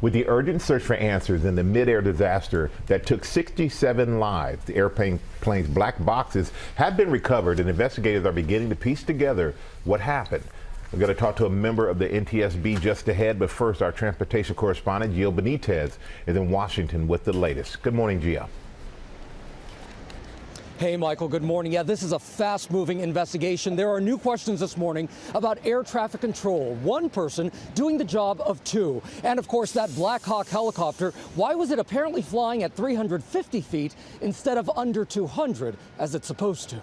With the urgent search for answers in the midair disaster that took 67 lives, the airplane's black boxes have been recovered, and investigators are beginning to piece together what happened. We're going to talk to a member of the NTSB just ahead, but first, our transportation correspondent, Gio Benitez, is in Washington with the latest. Good morning, Gio. Hey, Michael, good morning. Yeah, this is a fast-moving investigation. There are new questions this morning about air traffic control. One person doing the job of two. And, of course, that Black Hawk helicopter, why was it apparently flying at 350 feet instead of under 200, as it's supposed to?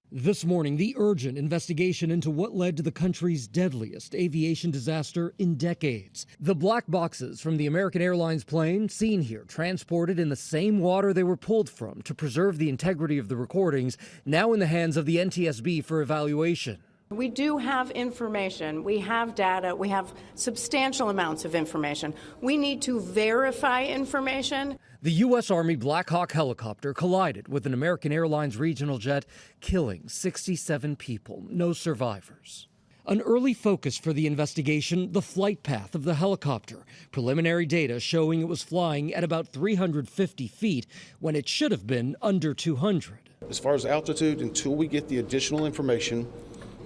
This morning, the urgent investigation into what led to the country's deadliest aviation disaster in decades. The black boxes from the American Airlines plane seen here, transported in the same water they were pulled from to preserve the integrity of the recordings, now in the hands of the NTSB for evaluation. We do have information, we have data, we have substantial amounts of information. We need to verify information. The U.S. Army Black Hawk helicopter collided with an American Airlines regional jet, killing 67 people, no survivors. An early focus for the investigation, the flight path of the helicopter. Preliminary data showing it was flying at about 350 feet when it should have been under 200. As far as altitude, until we get the additional information,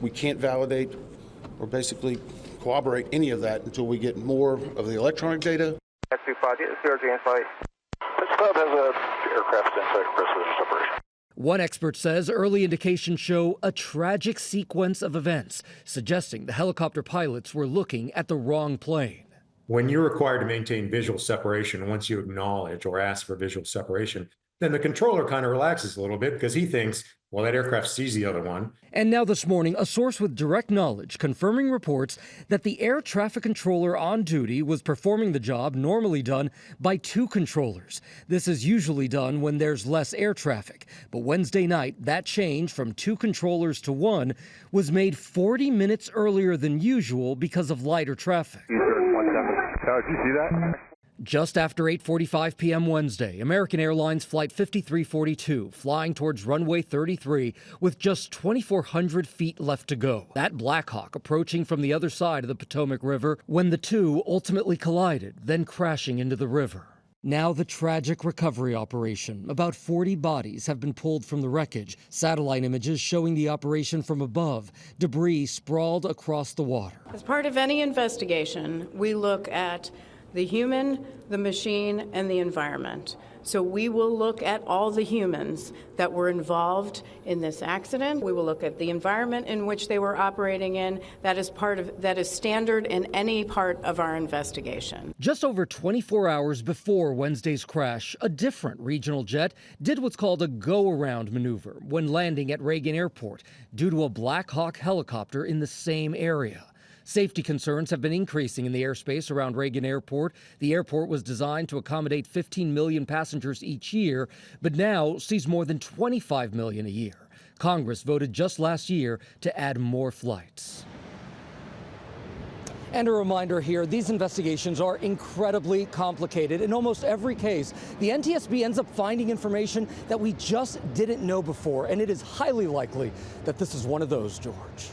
we can't validate or basically corroborate any of that until we get more of the electronic data. This club has an aircraft inside precedent separation. One expert says early indications show a tragic sequence of events, suggesting the helicopter pilots were looking at the wrong plane. When you're required to maintain visual separation, once you acknowledge or ask for visual separation, then the controller kind of relaxes a little bit because he thinks, well, that aircraft sees the other one. And now this morning, a source with direct knowledge confirming reports that the air traffic controller on duty was performing the job normally done by two controllers. This is usually done when there's less air traffic. But Wednesday night, that change from two controllers to one was made 40 minutes earlier than usual because of lighter traffic. Did you see that? Just after 8:45 p.m. Wednesday, American Airlines Flight 5342 flying towards runway 33 with just 2,400 feet left to go. That Black Hawk approaching from the other side of the Potomac River when the two ultimately collided, then crashing into the river. Now the tragic recovery operation. About 40 bodies have been pulled from the wreckage. Satellite images showing the operation from above. Debris sprawled across the water. As part of any investigation, we look at the human, the machine, and the environment. So we will look at all the humans that were involved in this accident. We will look at the environment in which they were operating in. That is standard in any part of our investigation. Just over 24 hours before Wednesday's crash, a different regional jet did what's called a go-around maneuver when landing at Reagan Airport due to a Black Hawk helicopter in the same area. Safety concerns have been increasing in the airspace around Reagan Airport. The airport was designed to accommodate 15 million passengers each year, but now sees more than 25 million a year. Congress voted just last year to add more flights. And a reminder here, these investigations are incredibly complicated. In almost every case, the NTSB ends up finding information that we just didn't know before, and it is highly likely that this is one of those, George.